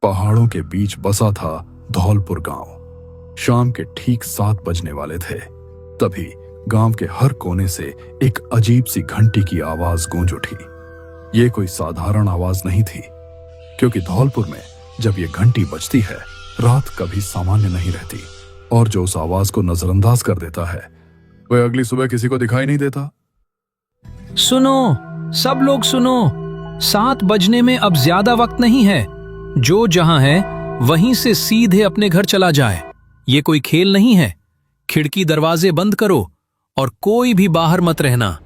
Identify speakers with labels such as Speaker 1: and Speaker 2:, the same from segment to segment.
Speaker 1: पहाड़ों के बीच बसा था धौलपुर गांव। शाम के ठीक 7 बजने वाले थे। तभी गांव के हर कोने से एक अजीब सी घंटी की आवाज गूंज उठी। ये कोई साधारण आवाज नहीं थी, क्योंकि धौलपुर में जब ये घंटी बजती है, रात कभी सामान्य नहीं रहती, और जो उस आवाज को नजरअंदाज कर देता है, वह अगली सुबह किसी को दिखाई नहीं देता।
Speaker 2: सुनो, सब लोग सुनो, 7 बजने में अब ज्यादा वक्त नहीं है। जो जहां है वहीं से सीधे अपने घर चला जाए। ये कोई खेल नहीं है। खिड़की दरवाजे बंद करो और कोई भी बाहर मत रहना।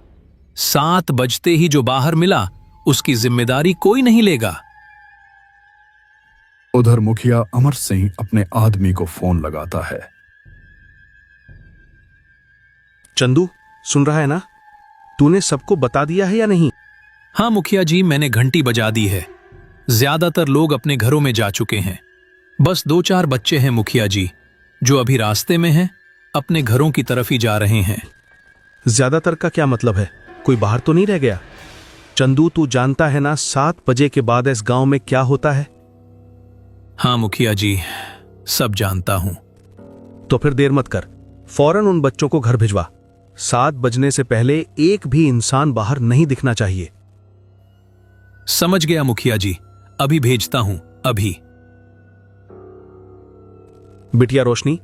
Speaker 2: 7 बजते ही जो बाहर मिला उसकी जिम्मेदारी कोई नहीं लेगा।
Speaker 1: उधर मुखिया अमर सिंह अपने आदमी को फोन लगाता है।
Speaker 3: चंदू, सुन रहा है ना? तूने सबको बता दिया है या नहीं?
Speaker 2: हाँ मुखिया जी, मैंने घंटी बजा दी है। ज्यादातर लोग अपने घरों में जा चुके हैं। बस 2-4 बच्चे हैं मुखिया जी, जो अभी रास्ते में हैं, अपने घरों की तरफ ही जा रहे हैं।
Speaker 3: ज्यादातर का क्या मतलब है? कोई बाहर तो नहीं रह गया? चंदू, तू जानता है ना 7 बजे के बाद इस गांव में क्या होता है?
Speaker 2: हाँ मुखिया जी, सब जानता हूं।
Speaker 3: तो फिर देर मत कर, फौरन उन बच्चों को घर भिजवा। 7 बजने से पहले एक भी इंसान बाहर नहीं दिखना चाहिए।
Speaker 2: समझ गया मुखिया जी, अभी भेजता हूं, अभी।
Speaker 3: बिटिया रोशनी,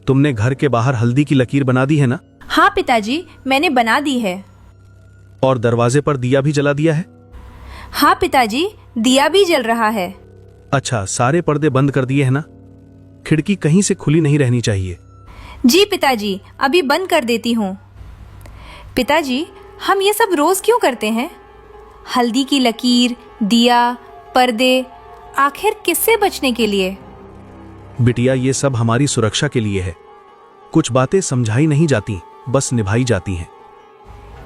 Speaker 3: तुमने घर के बाहर हल्दी की लकीर बना दी है ना?
Speaker 4: हाँ पिताजी, मैंने बना दी है।
Speaker 3: और दरवाजे पर दिया भी जला दिया है?
Speaker 4: हाँ पिताजी, दिया भी जल रहा है।
Speaker 3: अच्छा, सारे पर्दे बंद कर दिए हैं ना? खिड़की कहीं से खुली नहीं रहनी चाहिए।
Speaker 4: जी पिताजी, अभी बंद कर देती हूँ। पिताजी, हम ये सब रोज क्यों करते हैं? हल्दी की लकीर, दिया, पर्दे, आखिर किससे बचने के लिए?
Speaker 3: बिटिया, ये सब हमारी सुरक्षा के लिए है। कुछ बातें समझाई नहीं जाती, बस निभाई जाती हैं।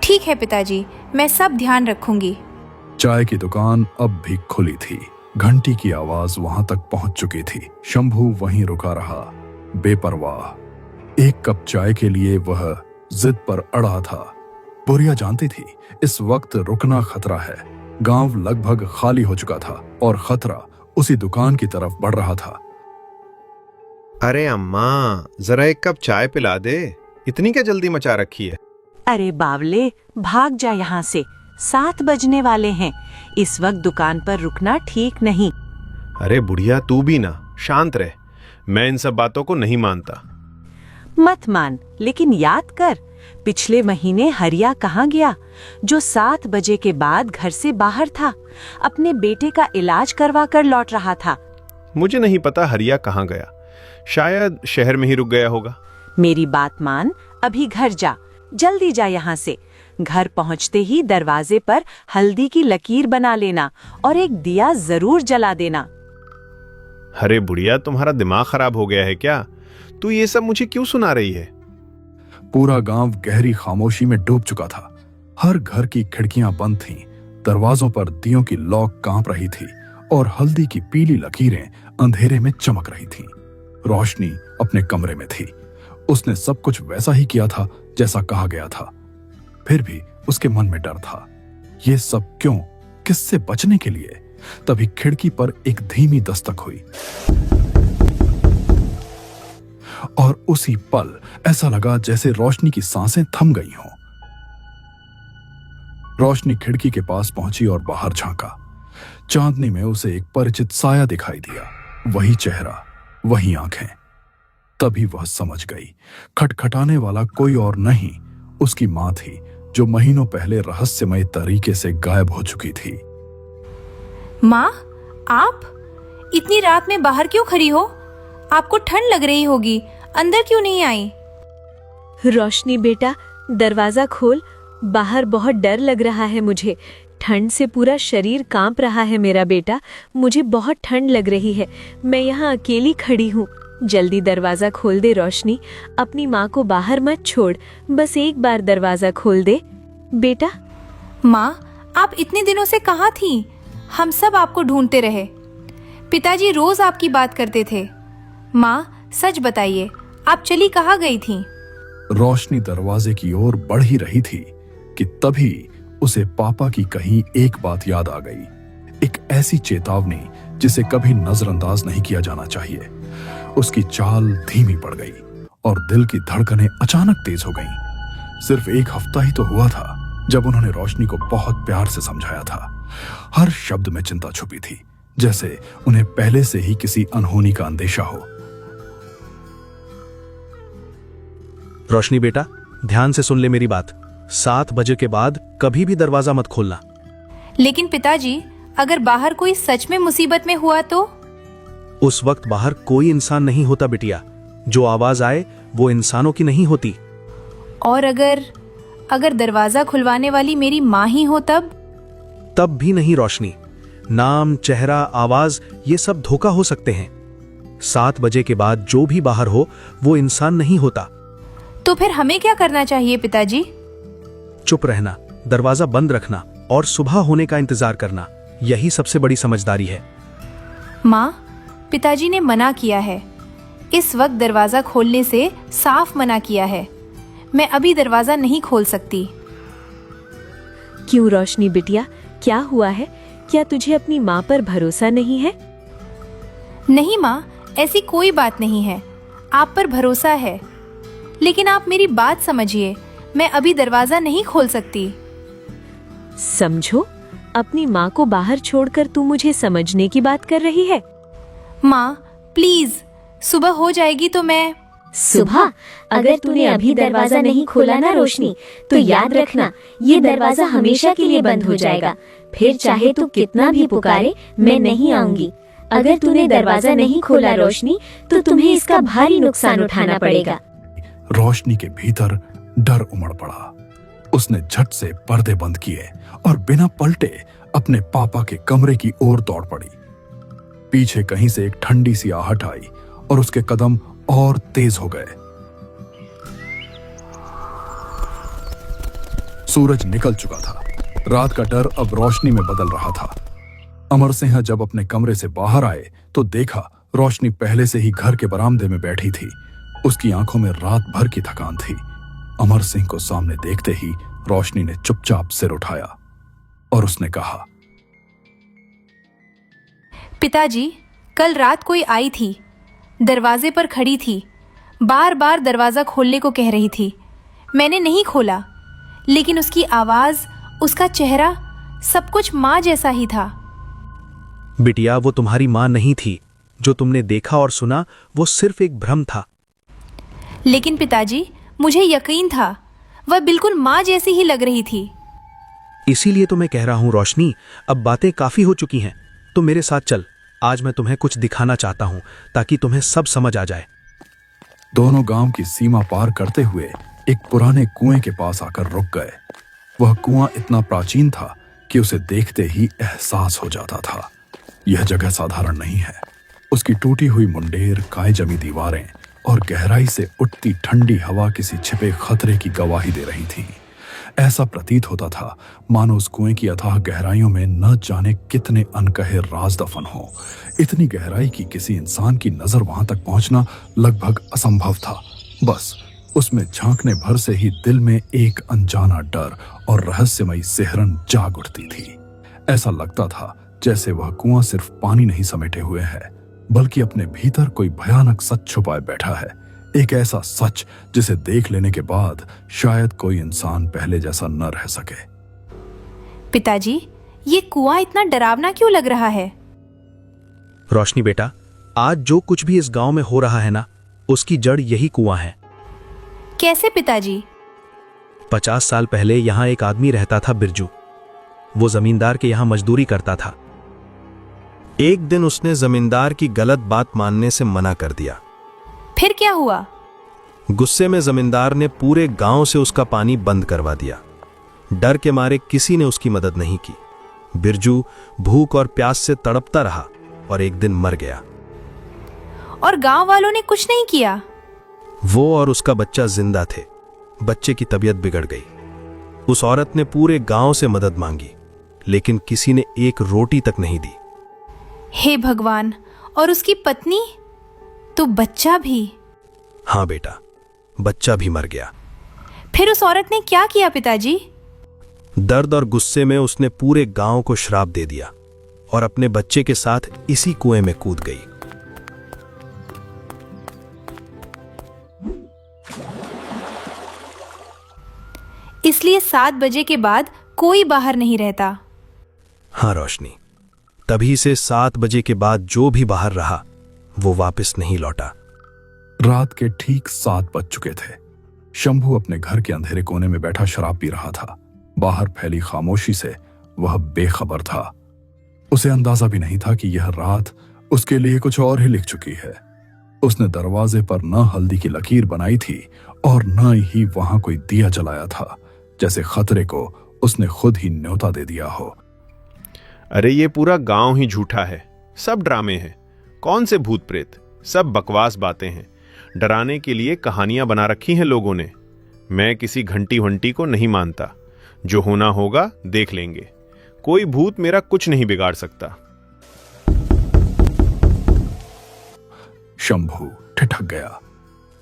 Speaker 4: ठीक है पिताजी, मैं सब ध्यान रखूंगी।
Speaker 1: चाय की दुकान अब भी खुली थी। घंटी की आवाज वहां तक पहुंच चुकी थी। शंभू वहीं रुका रहा, बेपरवाह। एक कप चाय के लिए वह जिद पर अड़ा था। बुढ़िया जानती थी इस वक्त रुकना खतरा है। गांव लगभग खाली हो चुका था और खतरा उसी दुकान की तरफ बढ़ रहा था।
Speaker 5: अरे अम्मा, जरा एक कप चाय पिला दे। इतनी क्या जल्दी मचा रखी है?
Speaker 6: अरे बावले, भाग जा यहाँ से। 7 बजने वाले हैं। इस वक्त दुकान पर रुकना ठीक नहीं।
Speaker 5: अरे बुढ़िया, तू भी ना शांत रह। मैं इन सब बातों को नहीं मानता।
Speaker 6: मत मान, लेकिन याद कर, पिछले महीने हरिया कहाँ गया, जो 7 बजे के बाद घर से बाहर था। अपने बेटे का इलाज करवा कर लौट रहा था।
Speaker 5: मुझे नहीं पता हरिया कहाँ गया। शायद शहर में ही रुक गया होगा।
Speaker 6: मेरी बात मान, अभी घर जा, जल्दी जा यहाँ से। घर पहुँचते ही दरवाजे पर हल्दी की लकीर बना लेना और एक दिया जरूर जला देना।
Speaker 5: अरे बुढ़िया, तुम्हारा दिमाग खराब हो गया है क्या? तू ये सब मुझे क्यों सुना रही है?
Speaker 1: पूरा गांव गहरी खामोशी में डूब चुका था। हर घर की खिड़कियां बंद थीं, दरवाजों पर दियों की लौ कांप रही थी और हल्दी की पीली लकीरें अंधेरे में चमक रही थीं। रोशनी अपने कमरे में थी। उसने सब कुछ वैसा ही किया था जैसा कहा गया था। फिर भी उसके मन में डर था। ये सब क्यों? किससे बचने के लिए? तभी खिड़की पर एक धीमी दस्तक हुई और उसी पल ऐसा लगा जैसे रोशनी की सांसें थम गई हों। रोशनी खिड़की के पास पहुंची और बाहर झांका। चांदनी में उसे एक परिचित साया दिखाई दिया। वही चेहरा, वही आंखें। तभी वह समझ गई, खटखटाने वाला कोई और नहीं, उसकी मां थी, जो महीनों पहले रहस्यमय तरीके से गायब हो चुकी थी।
Speaker 4: माँ, आप इतनी रात में बाहर क्यों खड़ी हो? आपको ठंड लग रही होगी, अंदर क्यों नहीं आई?
Speaker 7: रोशनी बेटा, दरवाजा खोल। बाहर बहुत डर लग रहा है मुझे। ठंड से पूरा शरीर कांप रहा है मेरा बेटा। मुझे बहुत ठंड लग रही है। मैं यहाँ अकेली खड़ी हूँ। जल्दी दरवाजा खोल दे रोशनी। अपनी माँ को बाहर मत छोड़। बस एक बार दरवाजा खोल दे बेटा।
Speaker 4: माँ, आप इतने दिनों से कहाँ थीं? हम सब आपको ढूंढते रहे। पिताजी रोज आपकी बात करते थे। माँ, सच बताइए, आप चली कहाँ गई थीं?
Speaker 1: रोशनी दरवाजे की ओर बढ़ ही रही थी कि तभी उसे पापा की कही एक बात याद आ गई। एक ऐसी चेतावनी जिसे कभी नजरअंदाज नहीं किया जाना चाहिए। उसकी चाल धीमी पड़ गई और दिल की धड़कनें अचानक तेज हो गईं। सिर्फ एक हफ्ता ही तो हुआ था जब उन्होंने रोशनी को बहुत प्यार से समझाया था। हर शब्द में चिंता छुपी थी, जैसे उन्हें पहले से ही किसी अनहोनी का अंदेशा हो।
Speaker 3: रोशनी बेटा, ध्यान से सुन ले मेरी बात। 7 बजे के बाद कभी भी दरवाजा मत खोलना।
Speaker 4: लेकिन पिताजी, अगर बाहर कोई सच में मुसीबत में हुआ तो?
Speaker 3: उस वक्त बाहर कोई इंसान नहीं होता बिटिया। जो आवाज आए वो इंसानों की नहीं होती।
Speaker 4: और अगर दरवाजा खुलवाने वाली मेरी माँ ही हो तब
Speaker 3: भी नहीं रोशनी। नाम, चेहरा, आवाज ये सब धोखा हो सकते हैं। 7 बजे के बाद जो भी बाहर हो वो इंसान नहीं होता।
Speaker 4: तो फिर हमें क्या करना चाहिए पिताजी?
Speaker 3: चुप रहना, दरवाजा बंद रखना और सुबह होने का इंतजार करना, यही सबसे बड़ी समझदारी है।
Speaker 4: माँ, पिताजी ने मना किया है। इस वक्त दरवाजा खोलने से साफ मना किया है। मैं अभी दरवाजा नहीं खोल सकती।
Speaker 7: क्यों रोशनी बिटिया, क्या हुआ है? क्या तुझे अपनी माँ पर भरोसा नहीं है?
Speaker 4: नहीं माँ, ऐसी कोई बात नहीं है। आप पर भरोसा है, लेकिन आप मेरी बात समझिए। मैं अभी दरवाजा नहीं खोल सकती।
Speaker 7: समझो, अपनी माँ को बाहर छोड़कर तू मुझे समझने की बात कर रही है?
Speaker 4: माँ प्लीज, सुबह हो जाएगी तो मैं।
Speaker 8: सुबह? अगर तूने अभी दरवाजा नहीं खोला ना रोशनी, तो याद रखना ये दरवाजा हमेशा के लिए बंद हो जाएगा। फिर चाहे तू कितना भी पुकारे, मैं नहीं आऊंगी। अगर तूने दरवाजा नहीं खोला रोशनी, तो तुम्हें इसका भारी नुकसान उठाना पड़ेगा।
Speaker 1: रोशनी के भीतर डर उमड़ पड़ा। उसने झट से पर्दे बंद किए और बिना पलटे अपने पापा के कमरे की ओर दौड़ पड़ी। पीछे कहीं से एक ठंडी सी आहट आई और उसके कदम और तेज हो गए। सूरज निकल चुका था। रात का डर अब रोशनी में बदल रहा था। अमर सिंह जब अपने कमरे से बाहर आए तो देखा रोशनी पहले से ही घर के बरामदे में बैठी थी। उसकी आंखों में रात भर की थकान थी। अमर सिंह को सामने देखते ही रोशनी ने चुपचाप सिर उठाया और उसने कहा,
Speaker 4: पिताजी, कल रात कोई आई थी, दरवाजे पर खड़ी थी, बार बार दरवाजा खोलने को कह रही थी। मैंने नहीं खोला, लेकिन उसकी आवाज, उसका चेहरा, सब कुछ माँ जैसा ही था।
Speaker 3: बिटिया, वो तुम्हारी माँ नहीं थी। जो तुमने देखा और सुना वो सिर्फ एक भ्रम था।
Speaker 4: लेकिन पिताजी, मुझे यकीन था वह बिल्कुल माँ जैसी ही लग रही थी।
Speaker 3: इसीलिए तो मैं कह रहा हूं रोशनी, अब बातें काफी हो चुकी हैं। तो मेरे साथ चल, आज मैं तुम्हें कुछ दिखाना चाहता हूं ताकि तुम्हें सब समझ आ जाए।
Speaker 1: दोनों गांव की सीमा पार करते हुए एक पुराने कुएं के पास आकर रुक गए। वह कुआं इतना प्राचीन था कि उसे देखते ही एहसास हो जाता था, यह जगह साधारण नहीं है। उसकी टूटी हुई मुंडेर, काय जमी दीवारें और गहराई से उठती ठंडी हवा किसी छिपे खतरे की गवाही दे रही थी। ऐसा प्रतीत होता था मानो उस कुएं की अथाह गहराइयों में न जाने कितने अनकहे राज दफन हो। इतनी गहराई की किसी इंसान की नजर वहां तक पहुंचना लगभग असंभव था। बस उसमें झांकने भर से ही दिल में एक अनजाना डर और रहस्यमयी सिहरन जाग उठती थी। ऐसा लगता था जैसे वह कुआं सिर्फ पानी नहीं समेटे हुए है, बल्कि अपने भीतर कोई भयानक सच छुपाए बैठा है। एक ऐसा सच जिसे देख लेने के बाद शायद कोई इंसान पहले जैसा न रह सके।
Speaker 4: पिताजी, ये कुआं इतना डरावना क्यों लग रहा है?
Speaker 3: रोशनी बेटा, आज जो कुछ भी इस गांव में हो रहा है ना, उसकी जड़ यही कुआं है।
Speaker 4: कैसे पिताजी?
Speaker 3: 50 साल पहले यहां एक आदमी रहता था, बिरजू। वो जमींदार के यहां मजदूरी करता था।
Speaker 5: एक दिन उसने जमींदार की गलत बात मानने से मना कर दिया।
Speaker 4: फिर क्या हुआ?
Speaker 5: गुस्से में जमींदार ने पूरे गांव से उसका पानी बंद करवा दिया। डर के मारे किसी ने उसकी मदद नहीं की। बिरजू भूख और प्यास से तड़पता रहा और एक दिन मर गया।
Speaker 4: और गांव वालों ने कुछ नहीं किया?
Speaker 5: वो और उसका बच्चा जिंदा थे। बच्चे की तबीयत बिगड़ गई। उस औरत ने पूरे गांव से मदद मांगी, लेकिन किसी ने एक रोटी तक नहीं दी।
Speaker 4: हे भगवान! और उसकी पत्नी? तो बच्चा भी?
Speaker 5: हाँ बेटा, बच्चा भी मर गया।
Speaker 4: फिर उस औरत ने क्या किया पिताजी?
Speaker 5: दर्द और गुस्से में उसने पूरे गांव को श्राप दे दिया। और अपने बच्चे के साथ इसी कुएं में कूद गई।
Speaker 4: इसलिए 7 बजे के बाद कोई बाहर नहीं रहता।
Speaker 5: हाँ रोशनी, तभी से 7 बजे के बाद जो भी बाहर रहा वो वापस नहीं लौटा।
Speaker 1: रात के ठीक 7 बज चुके थे। शंभू अपने घर के अंधेरे कोने में बैठा शराब पी रहा था। बाहर फैली खामोशी से वह बेखबर था। उसे अंदाजा भी नहीं था कि यह रात उसके लिए कुछ और ही लिख चुकी है। उसने दरवाजे पर न हल्दी की लकीर बनाई थी और न ही वहां कोई दिया जलाया था, जैसे खतरे को उसने खुद ही न्योता दे दिया हो।
Speaker 9: अरे ये पूरा गांव ही झूठा है, सब ड्रामे हैं। कौन से भूत प्रेत, सब बकवास बातें हैं। डराने के लिए कहानियां बना रखी हैं लोगों ने। मैं किसी घंटी वंटी को नहीं मानता। जो होना होगा देख लेंगे। कोई भूत मेरा कुछ नहीं बिगाड़ सकता।
Speaker 1: शंभू ठिठक गया।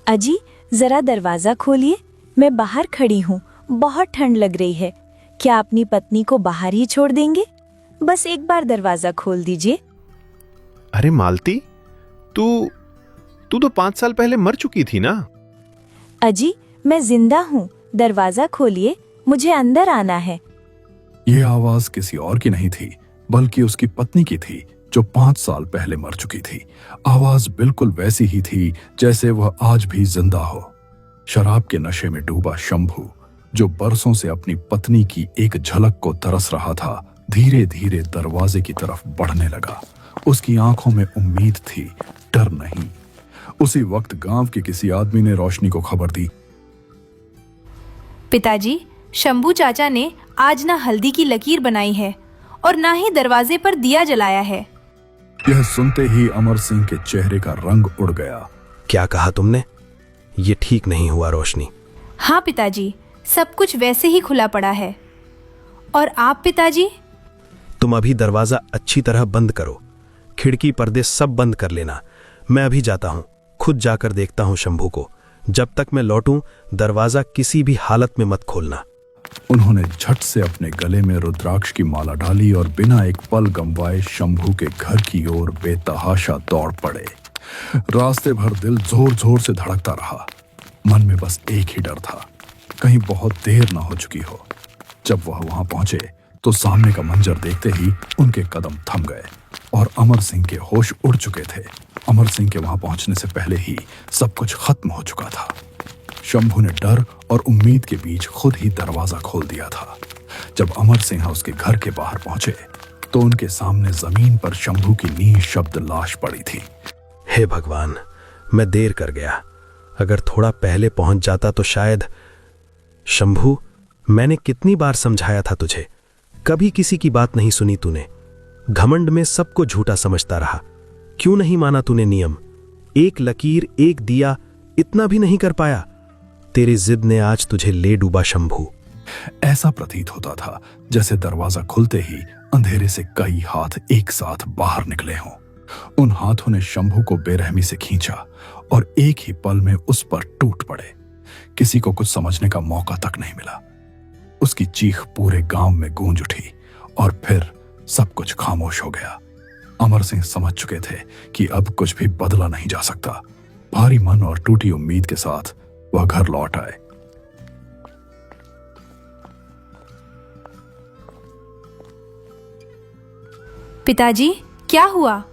Speaker 6: अजी जरा दरवाजा खोलिए, मैं बाहर खड़ी हूँ, बहुत ठंड लग रही है। क्या अपनी पत्नी को बाहर ही छोड़ देंगे? बस एक बार दरवाजा खोल दीजिए।
Speaker 9: अरे मालती, तू तो 5 साल पहले मर चुकी थी ना।
Speaker 6: अजी मैं जिंदा हूँ, दरवाजा खोलिए, मुझे अंदर आना है।
Speaker 1: यह आवाज किसी और की नहीं थी, बल्कि उसकी पत्नी की थी, जो 5 साल पहले मर चुकी थी। आवाज बिल्कुल वैसी ही थी जैसे वह आज भी जिंदा हो। शराब के नशे में डूबा शंभू, जो बरसों से अपनी पत्नी की एक झलक को तरस रहा था, धीरे धीरे दरवाजे की तरफ बढ़ने लगा। उसकी आंखों में उम्मीद थी, डर नहीं। उसी वक्त गांव के किसी आदमी ने रोशनी को खबर दी।
Speaker 4: पिताजी, शंभू चाचा ने आज ना हल्दी की लकीर बनाई है और ना ही दरवाजे पर दिया जलाया है।
Speaker 1: यह सुनते ही अमर सिंह के चेहरे का रंग उड़ गया।
Speaker 5: क्या कहा तुमने? ये ठीक नहीं हुआ रोशनी।
Speaker 4: हाँ पिताजी, सब कुछ वैसे ही खुला पड़ा है। और आप पिताजी?
Speaker 5: तुम अभी दरवाजा अच्छी तरह बंद करो, खिड़की पर्दे सब बंद कर लेना। मैं अभी जाता हूं, खुद जाकर देखता हूं शंभू को। जब तक मैं लौटूं दरवाजा किसी भी हालत में मत खोलना।
Speaker 1: उन्होंने झट से अपने गले में रुद्राक्ष की माला डाली और बिना एक पल गंवाए शंभू के घर की ओर बेतहाशा दौड़ पड़े। रास्ते भर दिल जोर जोर से धड़कता रहा। मन में बस एक ही डर था, कहीं बहुत देर ना हो चुकी हो। जब वह वहां पहुंचे तो सामने का मंजर देखते ही उनके कदम थम गए और अमर सिंह के होश उड़ चुके थे। अमर सिंह के वहां पहुंचने से पहले ही सब कुछ खत्म हो चुका था। शंभू ने डर और उम्मीद के बीच खुद ही दरवाजा खोल दिया था। जब अमर सिंह उसके घर के बाहर पहुंचे तो उनके सामने जमीन पर शंभू की निःशब्द लाश पड़ी थी।
Speaker 5: हे भगवान, मैं देर कर गया। अगर थोड़ा पहले पहुंच जाता तो शायद। शंभू, मैंने कितनी बार समझाया था तुझे, कभी किसी की बात नहीं सुनी तूने। घमंड में सबको झूठा समझता रहा। क्यों नहीं माना तूने नियम? एक लकीर, एक दिया, इतना भी नहीं कर पाया। तेरी जिद ने आज तुझे ले डूबा शंभू।
Speaker 1: ऐसा प्रतीत होता था जैसे दरवाजा खुलते ही अंधेरे से कई हाथ एक साथ बाहर निकले हों। उन हाथों ने शंभू को बेरहमी से खींचा और एक ही पल में उस पर टूट पड़े। किसी को कुछ समझने का मौका तक नहीं मिला। उसकी चीख पूरे गांव में गूंज उठी और फिर सब कुछ खामोश हो गया। अमर सिंह समझ चुके थे कि अब कुछ भी बदला नहीं जा सकता। भारी मन और टूटी उम्मीद के साथ वह घर लौट आए।
Speaker 4: पिताजी, क्या हुआ?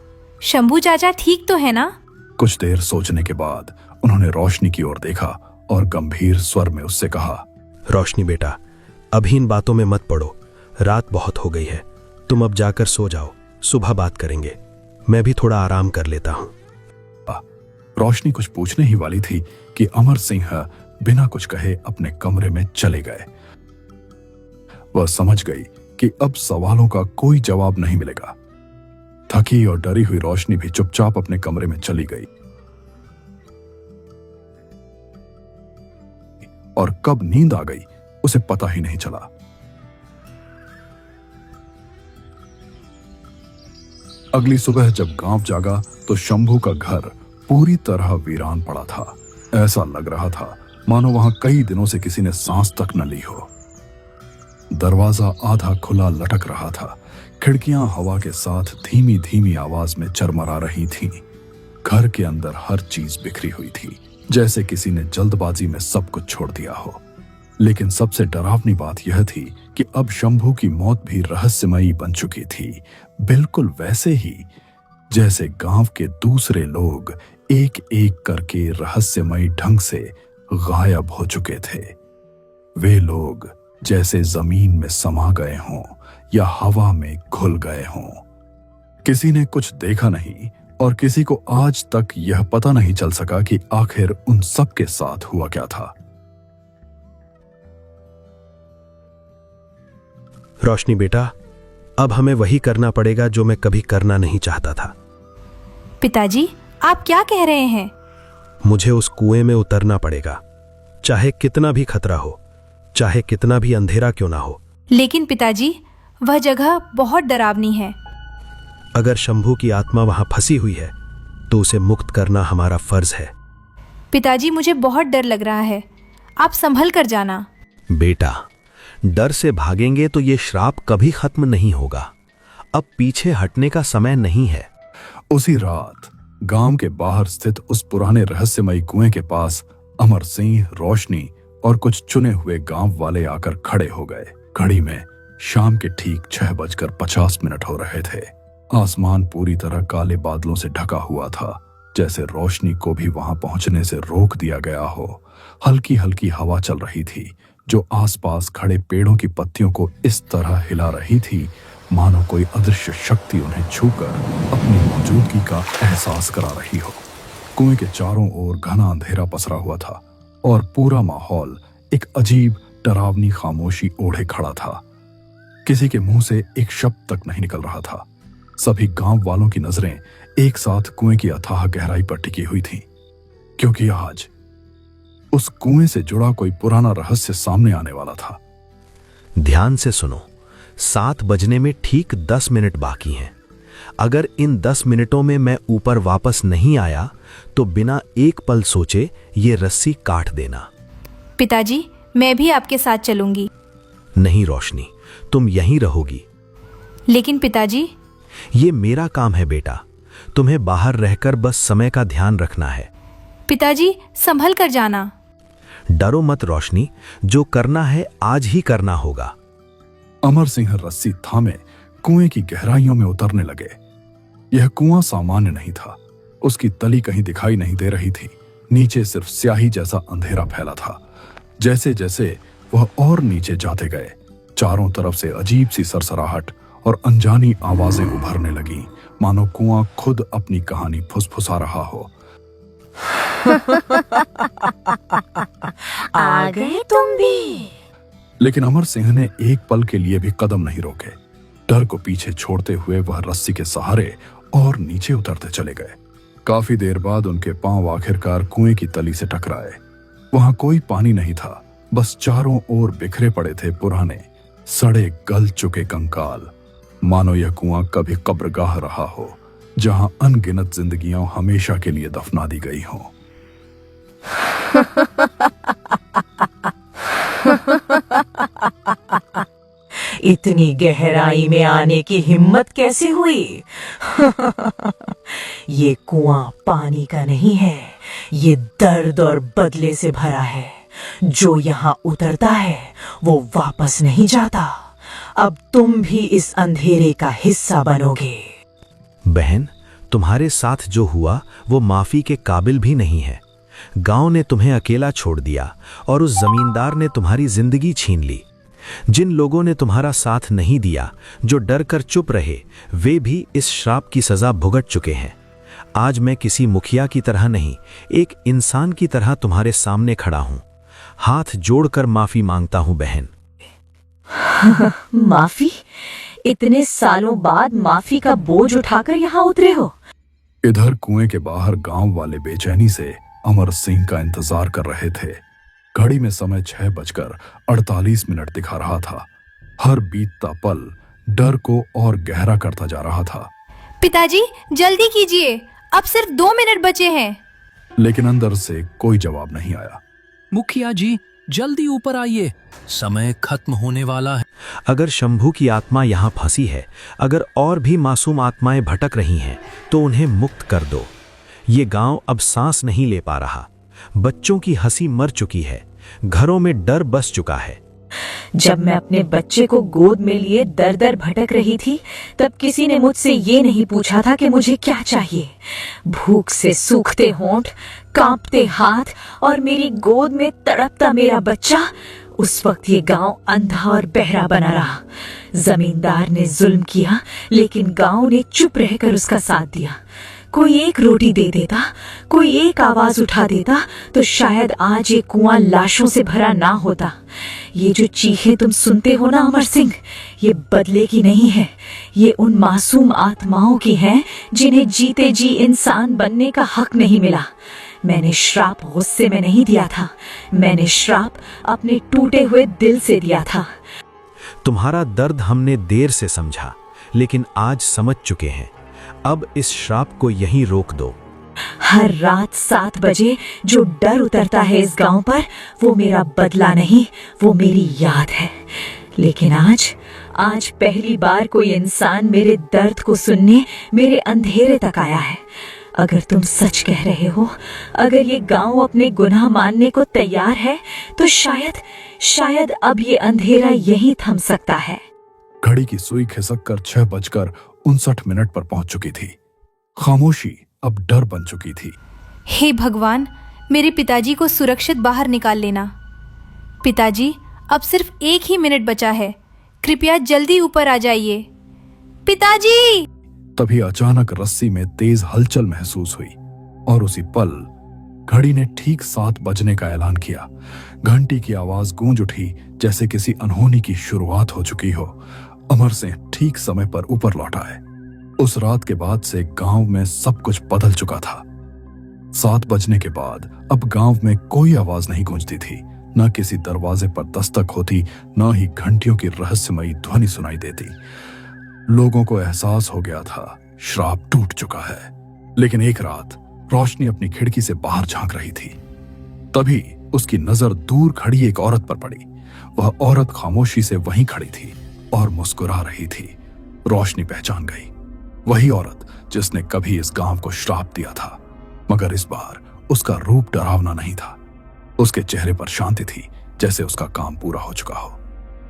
Speaker 4: शंभू चाचा ठीक तो है ना?
Speaker 1: कुछ देर सोचने के बाद उन्होंने रोशनी की ओर देखा और गंभीर स्वर में उससे कहा,
Speaker 5: रोशनी बेटा, अभी इन बातों में मत पड़ो। रात बहुत हो गई है, तुम अब जाकर सो जाओ, सुबह बात करेंगे। मैं भी थोड़ा आराम कर लेता हूं।
Speaker 1: रोशनी कुछ पूछने ही वाली थी कि अमर सिंह बिना कुछ कहे अपने कमरे में चले गए। वह समझ गई कि अब सवालों का कोई जवाब नहीं मिलेगा। थकी और डरी हुई रोशनी भी चुपचाप अपने कमरे में चली गई और कब नींद आ गई उसे पता ही नहीं चला। अगली सुबह जब गांव जागा तो शंभू का घर पूरी तरह वीरान पड़ा था। ऐसा लग रहा था मानो वहां कई दिनों से किसी ने सांस तक न ली हो। दरवाजा आधा खुला लटक रहा था खिड़कियां हवा के साथ धीमी धीमी आवाज में चरमरा रही थीं। घर के अंदर हर चीज बिखरी हुई थी, जैसे किसी ने जल्दबाजी में सब कुछ छोड़ दिया हो। लेकिन सबसे डरावनी बात यह थी कि अब शंभू की मौत भी रहस्यमयी बन चुकी थी, बिल्कुल वैसे ही जैसे गांव के दूसरे लोग एक एक करके रहस्यमयी ढंग से गायब हो चुके थे। वे लोग जैसे जमीन में समा गए हों या हवा में घुल गए हों। किसी ने कुछ देखा नहीं और किसी को आज तक यह पता नहीं चल सका कि आखिर उन सब के साथ हुआ क्या था।
Speaker 5: रोशनी बेटा, अब हमें वही करना पड़ेगा जो मैं कभी करना नहीं चाहता था।
Speaker 4: पिताजी, आप क्या कह रहे हैं?
Speaker 5: मुझे उस कुएं में उतरना पड़ेगा, चाहे कितना भी खतरा हो, चाहे कितना भी अंधेरा क्यों ना हो।
Speaker 4: लेकिन पिताजी, वह जगह बहुत डरावनी है।
Speaker 5: अगर शंभू की आत्मा वहां फंसी हुई है तो उसे मुक्त करना हमारा फर्ज है।
Speaker 4: पिताजी, मुझे बहुत डर लग रहा है, आप संभल कर जाना।
Speaker 5: बेटा, डर से भागेंगे तो ये श्राप कभी खत्म नहीं होगा। अब पीछे हटने का समय नहीं है।
Speaker 1: उसी रात गांव के बाहर स्थित उस पुराने रहस्यमयी कुएं के पास अमर सिंह, रोशनी और कुछ चुने हुए गांव वाले आकर खड़े हो गए। घड़ी में शाम के ठीक 6:50 हो रहे थे। आसमान पूरी तरह काले बादलों से ढका हुआ था, जैसे रोशनी को भी वहां पहुंचने से रोक दिया गया हो। हल्की हल्की हवा चल रही थी, जो आसपास खड़े पेड़ों की पत्तियों को इस तरह हिला रही थी मानो कोई अदृश्य शक्ति उन्हें छूकर अपनी मौजूदगी का एहसास करा रही हो। कुएं के चारों ओर घना अंधेरा पसरा हुआ था और पूरा माहौल एक अजीब डरावनी खामोशी ओढ़े खड़ा था। किसी के मुंह से एक शब्द तक नहीं निकल रहा था। सभी गांव वालों की नजरें एक साथ कुएं की अथाह गहराई पर टिकी हुई थीं, क्योंकि आज उस कुएं से जुड़ा कोई पुराना रहस्य सामने आने वाला था।
Speaker 5: ध्यान से सुनो, 7 बजने में ठीक 10 मिनट बाकी हैं। अगर इन 10 मिनटों में मैं ऊपर वापस नहीं आया तो बिना एक पल सोचे ये रस्सी काट देना।
Speaker 4: पिताजी, मैं भी आपके साथ चलूंगी।
Speaker 5: नहीं रोशनी, तुम यहीं रहोगी।
Speaker 4: लेकिन पिताजी,
Speaker 5: ये मेरा काम है बेटा, तुम्हें बाहर रहकर बस समय का ध्यान रखना है।
Speaker 4: पिताजी, संभल कर जाना।
Speaker 5: डरो मत रोशनी, जो करना है आज ही करना होगा।
Speaker 1: अमर सिंह रस्सी थामे कुएं की गहराइयों में उतरने लगे। यह कुआं सामान्य नहीं था, उसकी तली कहीं दिखाई नहीं दे रही थी। नीचे सिर्फ स्याही जैसा अंधेरा फैला था। जैसे जैसे वह और नीचे जाते गए, चारों तरफ से अजीब सी सरसराहट और अनजानी आवाजें उभरने लगीं, मानो कुआं खुद अपनी कहानी फुसफुसा रहा हो।
Speaker 6: आ गए तुम भी।
Speaker 1: लेकिन अमर सिंह ने एक पल के लिए भी कदम नहीं रोके। डर को पीछे छोड़ते हुए वह रस्सी के सहारे और नीचे उतरते चले गए। काफी देर बाद उनके पांव आखिरकार कुएं की तली से टकराए। वहां कोई पानी नहीं था, बस चारों ओर बिखरे पड़े थे पुराने सड़े गल चुके कंकाल, मानो यह कुआं कभी कब्रगाह रहा हो, जहां अनगिनत जिंदगियां हमेशा के लिए दफना दी गई हों।
Speaker 6: इतनी गहराई में आने की हिम्मत कैसे हुई? ये कुआं पानी का नहीं है, ये दर्द और बदले से भरा है। जो यहाँ उतरता है वो वापस नहीं जाता। अब तुम भी इस अंधेरे का हिस्सा बनोगे।
Speaker 5: बहन, तुम्हारे साथ जो हुआ वो माफी के काबिल भी नहीं है। गांव ने तुम्हें अकेला छोड़ दिया और उस जमींदार ने तुम्हारी जिंदगी छीन ली। जिन लोगों ने तुम्हारा साथ नहीं दिया, जो डर कर चुप रहे, वे भी इस श्राप की सजा भुगत चुके हैं। आज मैं किसी मुखिया की तरह नहीं, एक इंसान की तरह तुम्हारे सामने खड़ा हूं। हाथ जोड़कर माफी मांगता हूं बहन।
Speaker 6: माफी? इतने सालों बाद माफी का बोझ उठाकर यहाँ उतरे हो?
Speaker 1: इधर कुएं के बाहर गांव वाले बेचैनी से अमर सिंह का इंतजार कर रहे थे। घड़ी में समय 6:48 दिखा रहा था। हर बीतता पल डर को और गहरा करता जा रहा था।
Speaker 4: पिताजी, जल्दी कीजिए, अब सिर्फ 2 मिनट बचे हैं।
Speaker 1: लेकिन अंदर से कोई जवाब नहीं आया।
Speaker 2: मुखिया जी, जल्दी ऊपर आइए, समय खत्म होने वाला है।
Speaker 3: अगर शंभू की आत्मा यहाँ फंसी है, अगर और भी मासूम आत्माएं भटक रही हैं, तो उन्हें मुक्त कर दो। ये गांव अब सांस नहीं ले पा रहा। बच्चों की हंसी मर चुकी है, घरों में डर बस चुका है।
Speaker 6: जब मैं अपने बच्चे को गोद में लिए दर दर भटक रही थी, तब किसी ने मुझसे ये नहीं पूछा था कि मुझे क्या चाहिए। भूख से सूखते होंठ, कांपते हाथ और मेरी गोद में तड़पता मेरा बच्चा, उस वक्त ये गांव अंधा और बहरा बना रहा। जमींदार ने जुल्म किया, लेकिन गांव ने चुप रहकर उसका साथ दिया। कोई एक रोटी दे देता, कोई एक आवाज उठा देता, तो शायद आज ये कुआं लाशों से भरा ना होता। ये जो चीखें तुम सुनते हो ना अमर सिंह, ये बदले की नहीं है, ये उन मासूम आत्माओं की हैं जिन्हें जीते जी इंसान बनने का हक नहीं मिला। मैंने श्राप गुस्से में नहीं दिया था, मैंने श्राप अपने टूटे हुए दिल से दिया था।
Speaker 3: तुम्हारा दर्द हमने देर से समझा, लेकिन आज समझ चुके हैं। अब इस श्राप को यहीं रोक दो।
Speaker 6: हर रात 7 बजे जो डर उतरता है इस गांव पर, वो मेरा बदला नहीं, वो मेरी याद है। लेकिन आज पहली बार कोई इंसान मेरे दर्द को सुनने मेरे अंधेरे तक आया है। अगर तुम सच कह रहे हो, अगर ये गांव अपने गुनाह मानने को तैयार है, तो शायद अब ये अंधेरा यहीं थम सकता है।
Speaker 1: घड़ी की सुई खिसक कर 6:59 पर पहुंच चुकी थी। खामोशी अब डर बन चुकी थी।
Speaker 4: हे भगवान, मेरे पिताजी को सुरक्षित बाहर निकाल लेना। पिताजी, अब सिर्फ 1 ही मिनट बचा है, कृपया जल्दी ऊपर आ जाइए। पिताजी!
Speaker 1: तभी अचानक रस्सी में तेज हलचल महसूस हुई और उसी पल घड़ी ने ठीक 7 बजने का ऐलान किया। घंटी की आवाज गूंज उठी जैसे किसी अनहोनी की शुरुआत हो चुकी हो। अमर सिंह ठीक समय पर ऊपर लौटा है। उस रात के बाद से गांव में सब कुछ बदल चुका था। 7 बजने के बाद अब गांव में कोई आवाज नहीं गूंजती थी, न किसी दरवाजे पर दस्तक होती, न ही घंटियों की रहस्यमयी ध्वनि सुनाई देती। लोगों को एहसास हो गया था श्राप टूट चुका है। लेकिन एक रात रोशनी अपनी खिड़की से बाहर झांक रही थी। तभी उसकी नजर दूर खड़ी एक औरत पर पड़ी। वह औरत खामोशी से वहीं खड़ी थी और मुस्कुरा रही थी। रोशनी पहचान गई, वही औरत जिसने कभी इस गांव को श्राप दिया था। मगर इस बार उसका रूप डरावना नहीं था। उसके चेहरे पर शांति थी, जैसे उसका काम पूरा हो चुका हो।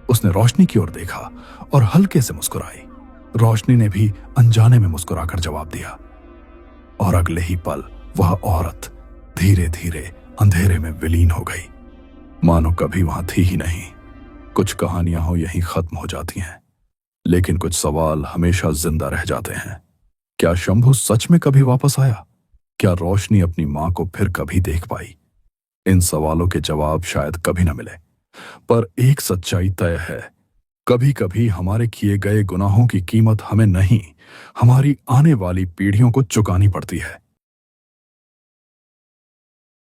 Speaker 1: उसने रोशनी की ओर देखा और हल्के से मुस्कुराई। रोशनी ने भी अनजाने में मुस्कुराकर जवाब दिया और अगले ही पल वह औरत धीरे धीरे अंधेरे में विलीन हो गई, मानो कभी वहां थी ही नहीं। कुछ कहानियां हो यहीं खत्म हो जाती हैं, लेकिन कुछ सवाल हमेशा जिंदा रह जाते हैं। क्या शंभू सच में कभी वापस आया? क्या रोशनी अपनी मां को फिर कभी देख पाई? इन सवालों के जवाब शायद कभी न मिले, पर एक सच्चाई तय है, कभी कभी हमारे किए गए गुनाहों की कीमत हमें नहीं, हमारी आने वाली पीढ़ियों को चुकानी पड़ती है।